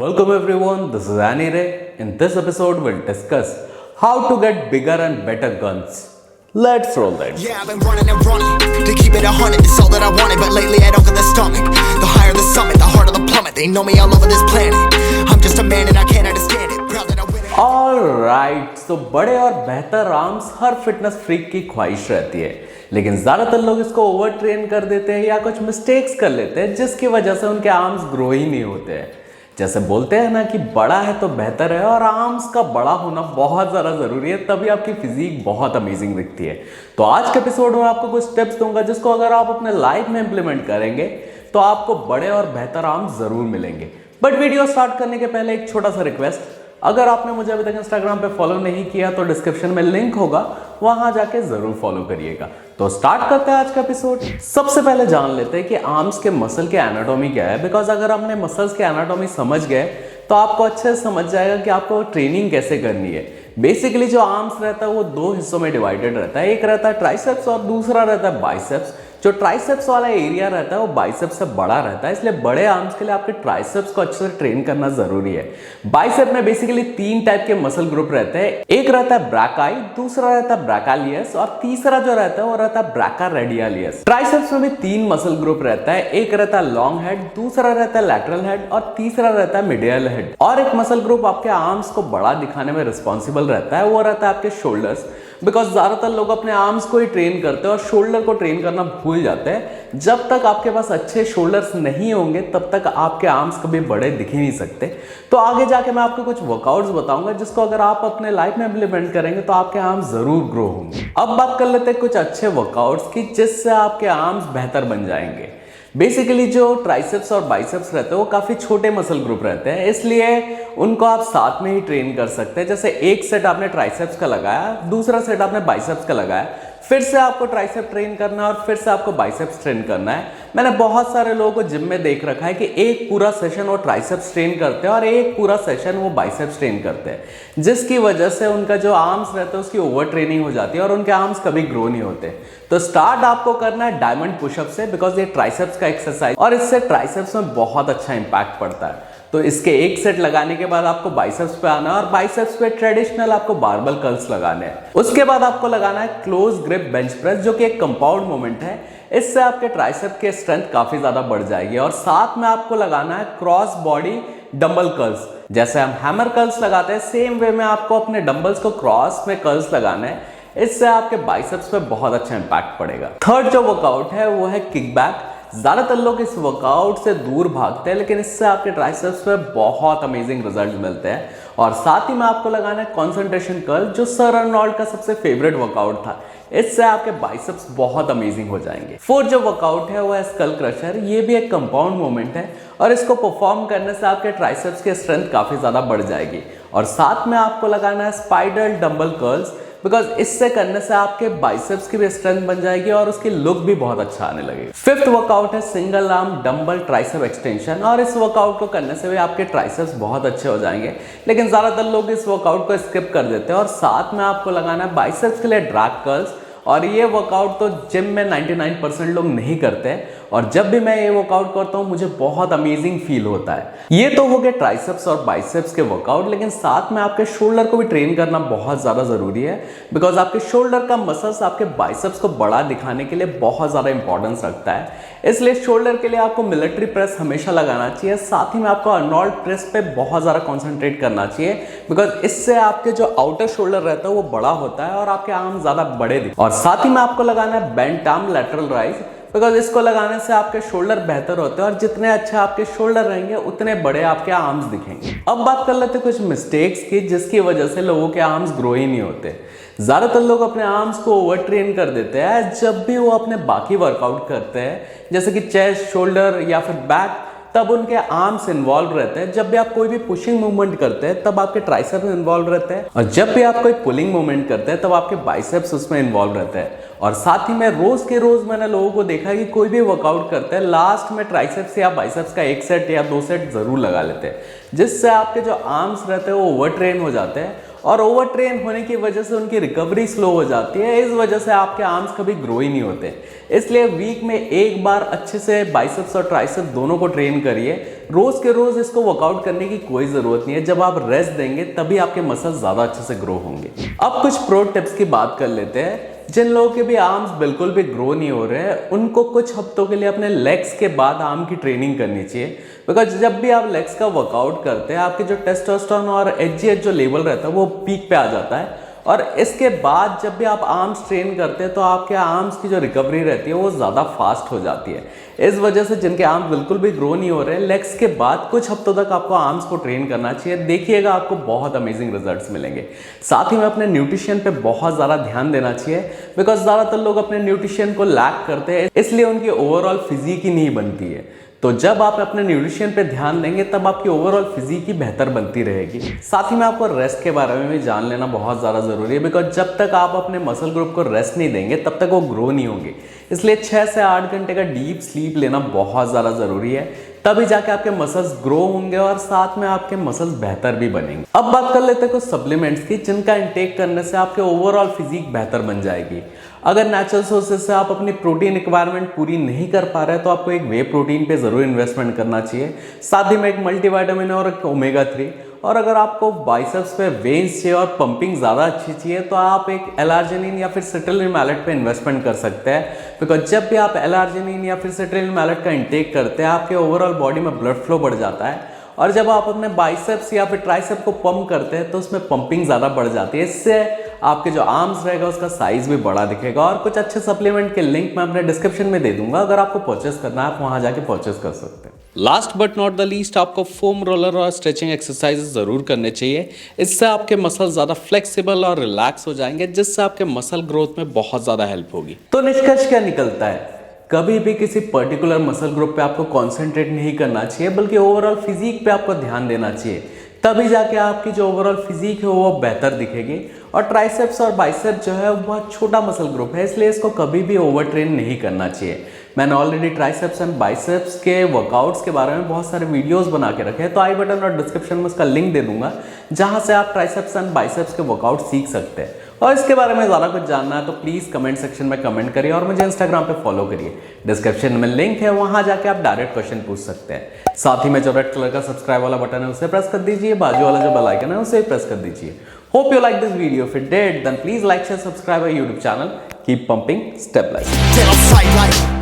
Welcome everyone, this is Annie Ray. In this episode, we'll discuss how to get bigger and better guns. Let's roll that. Yeah, I've been running and running to keep it 100. It's all that I wanted, but lately I don't get the stomach. The higher the summit, the harder the plummet. They know me all over this planet. I'm just a man and I can't understand it. Proud that I win it. Alright, so बड़े और बेहतर arms हर fitness freak की ख्वाहिश रहती है, लेकिन ज़्यादातर लोग इसको ओवर ट्रेन कर देते हैं या कुछ मिस्टेक्स कर लेते हैं जिसकी वजह से उनके आर्म्स ग्रो ही नहीं होते हैं। जैसे बोलते हैं ना कि बड़ा है तो बेहतर है, और आर्म्स का बड़ा होना बहुत ज़्यादा ज़रूरी है, तभी आपकी फिजिक बहुत अमेजिंग दिखती है। तो आज के एपिसोड में आपको कुछ टिप्स दूंगा जिसको अगर आप अपने लाइफ में इंप्लीमेंट करेंगे तो आपको बड़े और बेहतर आर्म्स ज़रूर मिलेंगे। बट वीडियो स्टार्ट करने के पहले एक छोटा सा रिक्वेस्ट, अगर आपने मुझे अभी तक इंस्टाग्राम पे फॉलो नहीं किया तो डिस्क्रिप्शन में लिंक होगा, वहां जाके जरूर फॉलो करिएगा। तो स्टार्ट करते हैं आज का एपिसोड। सबसे पहले जान लेते हैं कि आर्म्स के मसल के एनाटॉमी क्या है, बिकॉज अगर आपने मसल्स के एनाटॉमी समझ गए तो आपको अच्छे से समझ जाएगा कि आपको ट्रेनिंग कैसे करनी है। बेसिकली जो आर्म्स रहता है वो दो हिस्सों में डिवाइडेड रहता है, एक रहता है ट्राइसेप्स और दूसरा रहता है बाइसेप्स। जो ट्राइसेप्स वाला एरिया रहता है वो बाइसेप्स से बड़ा रहता है, इसलिए बड़े आर्म्स के लिए आपके ट्राइसेप्स को अच्छे से ट्रेन करना जरूरी है। बाइसेप में बेसिकली तीन टाइप के मसल ग्रुप रहते हैं, एक रहता है ब्रैकाई, दूसरा रहता है ब्रैकालियस और तीसरा जो रहता है वो रहता है ब्रैकारेडियलियस। ट्राइसेप्स में भी तीन मसल ग्रुप रहता है, एक रहता है लॉन्ग हेड, दूसरा रहता है लैटरल हेड और तीसरा रहता है मिडियल हेड। और एक मसल ग्रुप आपके आर्म्स को बड़ा दिखाने में रिस्पॉन्सिबल रहता है, वो रहता है आपके शोल्डर्स। बिकॉज ज्यादातर लोग अपने आर्म्स को ही ट्रेन करते हैं और शोल्डर को ट्रेन करना भूल जाते हैं। जब तक आपके पास अच्छे शोल्डर्स नहीं होंगे तब तक आपके आर्म्स कभी बड़े दिख ही नहीं सकते। तो आगे जाके मैं आपको कुछ वर्कआउट्स बताऊंगा जिसको अगर आप अपने लाइफ में इंप्लीमेंट करेंगे तो आपके आर्म्स जरूर ग्रो होंगे। अब बात कर लेते हैं कुछ अच्छे वर्कआउट्स की जिससे आपके आर्म्स बेहतर बन जाएंगे। बेसिकली जो ट्राइसेप्स और बाइसेप्स रहते हैं वो काफ़ी छोटे मसल ग्रुप रहते हैं, इसलिए उनको आप साथ में ही ट्रेन कर सकते हैं। जैसे एक सेट आपने ट्राइसेप्स का लगाया, दूसरा सेट आपने बाइसेप्स का लगाया, फिर से आपको ट्राइसेप ट्रेन करना है और फिर से आपको बाइसेप्स ट्रेन करना है। मैंने बहुत सारे लोगों को जिम में देख रखा है कि एक पूरा सेशन वो ट्राइसेप्स ट्रेन करते हैं और एक पूरा सेशन वो बाइसेप्स ट्रेन करते हैं, जिसकी वजह से उनका जो आर्म्स रहता है उसकी ओवर ट्रेनिंग हो जाती है और उनके आर्म्स कभी ग्रो नहीं होते। तो स्टार्ट आपको करना है डायमंड पुशअप से, बिकॉज ये ट्राइसेप्स का एक्सरसाइज और इससे ट्राइसेप्स में बहुत अच्छा इंपैक्ट पड़ता है। तो इसके एक सेट लगाने के बाद आपको बाइसेप्स पे आना है और बाइसेप्स पे ट्रेडिशनल आपको बारबल कर्ल्स लगाने हैं। उसके बाद आपको लगाना है क्लोज ग्रिप बेंच प्रेस, जो कि एक कंपाउंड मूवमेंट है। इससे आपके ट्राइसेप के स्ट्रेंथ काफी ज्यादा बढ़ जाएगी। और साथ में आपको लगाना है क्रॉस बॉडी डंबल कर्ल्स। जैसे हम हैमर कर्ल्स लगाते हैं सेम वे में आपको अपने डंबल्स को क्रॉस में कर्ल्स लगाना है, इससे आपके बाइसेप्स पे बहुत अच्छा इंपैक्ट पड़ेगा। थर्ड जो वर्कआउट है वो है किक बैक। ज्यादातर लोग इस वर्कआउट से दूर भागते हैं, लेकिन इससे आपके ट्राइसेप्स पे बहुत अमेजिंग रिजल्ट मिलते हैं। और साथ ही में आपको लगाना है कंसंट्रेशन कर्ल, जो सर अर्नोल्ड का सबसे फेवरेट वर्कआउट था। इससे आपके बाइसेप्स बहुत अमेजिंग हो जाएंगे। फोर्थ जो वर्कआउट है वो है स्कल क्रशर। ये भी एक कंपाउंड मूवमेंट है और इसको परफॉर्म करने से आपके ट्राइसेप्स की स्ट्रेंथ काफी ज्यादा बढ़ जाएगी। और साथ में आपको लगाना है स्पाइडर डंबल कर्ल्स, बिकॉज इससे करने से आपके बाइसेप्स की भी स्ट्रेंथ बन जाएगी और उसकी लुक भी बहुत अच्छा आने लगेगा। फिफ्थ वर्कआउट है single arm dumbbell tricep extension, और इस वर्कआउट को करने से भी आपके ट्राइसेप्स बहुत अच्छे हो जाएंगे, लेकिन ज्यादातर लोग इस वर्कआउट को स्किप कर देते हैं। और साथ में आपको लगाना है बाइसेप्स के लिए ड्रैग कर्ल्स, और ये वर्कआउट तो जिम में 99% लोग नहीं करते, और जब भी मैं ये वर्कआउट करता हूँ मुझे बहुत अमेजिंग फील होता है। ये तो हो गए ट्राइसेप्स और बाइसेप्स के वर्कआउट, लेकिन साथ में आपके शोल्डर को भी ट्रेन करना बहुत ज़्यादा ज़रूरी है, बिकॉज आपके शोल्डर का मसल्स आपके बाइसेप्स को बड़ा दिखाने के लिए बहुत ज़्यादा इंपॉर्टेंस रखता है। इसलिए शोल्डर के लिए आपको मिलिट्री प्रेस हमेशा लगाना चाहिए। साथ ही में आपको अर्नोल्ड प्रेस पे बहुत ज़्यादा कॉन्सेंट्रेट करना चाहिए, बिकॉज इससे आपके जो आउटर शोल्डर रहता है वो बड़ा होता है और आपके आर्म ज़्यादा बड़े दिखते हैं। और साथ ही में आपको लगाना है bent arm lateral rise, because इसको लगाने से आपके शोल्डर बेहतर होते हैं और जितने अच्छे आपके शोल्डर रहेंगे उतने बड़े आपके आर्म्स दिखेंगे। अब बात कर लेते हैं कुछ मिस्टेक्स की जिसकी वजह से लोगों के आर्म्स ग्रो ही नहीं होते। ज्यादातर लोग अपने आर्म्स को ओवर ट्रेन कर देते हैं जब भी वो अपने बाकी वर्कआउट करते हैं, जैसे कि चेस्ट, शोल्डर या फिर बैक, तब उनके आर्म्स इन्वॉल्व रहते हैं। जब भी आप कोई भी पुशिंग मूवमेंट करते हैं तब आपके ट्राइसेप्स इन्वॉल्व रहते हैं, और जब भी आप कोई पुलिंग मूवमेंट करते हैं तब आपके बाइसेप्स उसमें इन्वॉल्व रहते हैं। और साथ ही में रोज के रोज मैंने लोगों को देखा है कि कोई भी वर्कआउट करते हैं लास्ट में ट्राइसेप्स या बाइसेप्स का एक सेट या दो सेट जरूर लगा लेते हैं, जिससे आपके जो आर्म्स रहते हैं वो ओवर ट्रेन हो जाते हैं और ओवर ट्रेन होने की वजह से उनकी रिकवरी स्लो हो जाती है। इस वजह से आपके आर्म्स कभी ग्रो ही नहीं होते। इसलिए वीक में एक बार अच्छे से बाइसेप्स और ट्राइसेप्स दोनों को ट्रेन करिए। रोज के रोज इसको वर्कआउट करने की कोई जरूरत नहीं है। जब आप रेस्ट देंगे तभी आपके मसल्स ज्यादा अच्छे से ग्रो होंगे। अब कुछ प्रो टिप्स की बात कर लेते हैं। जिन लोगों के भी आर्म्स बिल्कुल भी ग्रो नहीं हो रहे हैं, उनको कुछ हफ्तों के लिए अपने लेग्स के बाद आर्म की ट्रेनिंग करनी चाहिए। बिकॉज जब भी आप लेग्स का वर्कआउट करते हैं, आपके जो टेस्टोस्टेरोन और एचजीएच जो लेवल रहता है वो पीक पे आ जाता है। और इसके बाद जब भी आप आर्म्स ट्रेन करते हैं तो आपके आर्म्स की जो रिकवरी रहती है वो ज़्यादा फास्ट हो जाती है। इस वजह से जिनके आर्म्स बिल्कुल भी ग्रो नहीं हो रहे, लेग्स के बाद कुछ हफ्तों तक आपको आर्म्स को ट्रेन करना चाहिए। देखिएगा आपको बहुत अमेजिंग रिजल्ट्स मिलेंगे। साथ ही में अपने न्यूट्रिशन पे बहुत ज़्यादा ध्यान देना चाहिए। बिकॉज ज़्यादातर लोग अपने न्यूट्रिशन को लैक करते हैं, इसलिए उनकी ओवरऑल फिजिक ही नहीं बनती है। तो जब आप अपने न्यूट्रिशन पे ध्यान देंगे तब आपकी ओवरऑल फिजिक ही बेहतर बनती रहेगी। साथ ही में आपको रेस्ट के बारे में भी जान लेना बहुत ज़्यादा ज़रूरी है। बिकॉज जब तक आप अपने मसल ग्रुप को रेस्ट नहीं देंगे तब तक वो ग्रो नहीं होंगे। इसलिए 6 से 8 घंटे का डीप स्लीप लेना बहुत ज़्यादा ज़रूरी है। तभी जाके आपके मसल्स ग्रो होंगे और साथ में आपके मसल्स बेहतर भी बनेंगे। अब बात कर लेते हैं कुछ सप्लीमेंट्स की, जिनका इंटेक करने से आपके ओवरऑल फिजिक बेहतर बन जाएगी। अगर नेचुरल सोर्सेज से आप अपनी प्रोटीन रिक्वायरमेंट पूरी नहीं कर पा रहे हैं तो आपको एक वे प्रोटीन पे ज़रूर इन्वेस्टमेंट करना चाहिए। साथ ही में एक मल्टीविटामिन और एक ओमेगा 3। और अगर आपको बाइसेप्स पे वेन्स चाहिए और पंपिंग ज़्यादा अच्छी चाहिए तो आप एक एल-आर्जिनिन या फिर सिट्रिलिन मैलेट पे इन्वेस्टमेंट कर सकते हैं। बिकॉज जब भी आप एल-आर्जिनिन या फिर सिट्रिलिन मैलेट का इंटेक करते हैं, आपके ओवरऑल बॉडी में ब्लड फ्लो बढ़ जाता है। और जब आप अपने बाइसेप्स या फिर ट्राइसेप को पंप करते हैं तो उसमें पंपिंग ज़्यादा बढ़ जाती है। इससे आपके जो आर्म्स रहेगा उसका साइज भी बड़ा दिखेगा। और कुछ अच्छे सप्लीमेंट के लिंक मैं अपने डिस्क्रिप्शन में दे दूंगा, अगर आपको परचेस करना है आप वहां जाके परचेस कर सकते हैं। Last but not the least, आपको फोम रोलर और स्ट्रेचिंग एक्सरसाइजेस ज़रूर करने चाहिए। इससे आपके मसल ज़्यादा फ्लेक्सिबल और रिलैक्स हो जाएंगे, जिससे आपके मसल ग्रोथ में बहुत ज़्यादा हेल्प होगी। तो निष्कर्ष क्या निकलता है? कभी भी किसी पर्टिकुलर मसल ग्रुप पे आपको कंसंट्रेट नहीं करना चाहिए, बल्कि ओवरऑल फिजिक पे आपको ध्यान देना चाहिए। तभी जाके आपकी जो ओवरऑल फिजिक है वो बेहतर दिखेगी। और ट्राइसेप्स और बाइसेप्स जो है वो बहुत छोटा मसल ग्रुप है, इसलिए इसको कभी भी ओवर ट्रेन नहीं करना चाहिए। मैंने ऑलरेडी ट्राइसेप्स एंड बाइसेप्स के वर्कआउट्स के बारे में बहुत सारे वीडियोस बना के रखे हैं, तो आई बटन और डिस्क्रिप्शन में उसका लिंक दे दूंगा, जहां से आप ट्राइसेप्स एंड बाइसेप्स के वर्कआउट सीख सकते हैं। और इसके बारे में ज़्यादा कुछ जानना है तो प्लीज़ कमेंट सेक्शन में कमेंट करिए और मुझे इंस्टाग्राम पे फॉलो करिए। डिस्क्रिप्शन में लिंक है, वहां जाके आप डायरेक्ट क्वेश्चन पूछ सकते हैं। साथ ही में जो रेड कलर का सब्सक्राइब वाला बटन है उसे प्रेस कर दीजिए, बाजू वाला जो बेल आइकन है उसे प्रेस कर दीजिए। Hope you like this video. If you did, then please like, share, subscribe our YouTube channel. Keep pumping, step like. Dead on sight like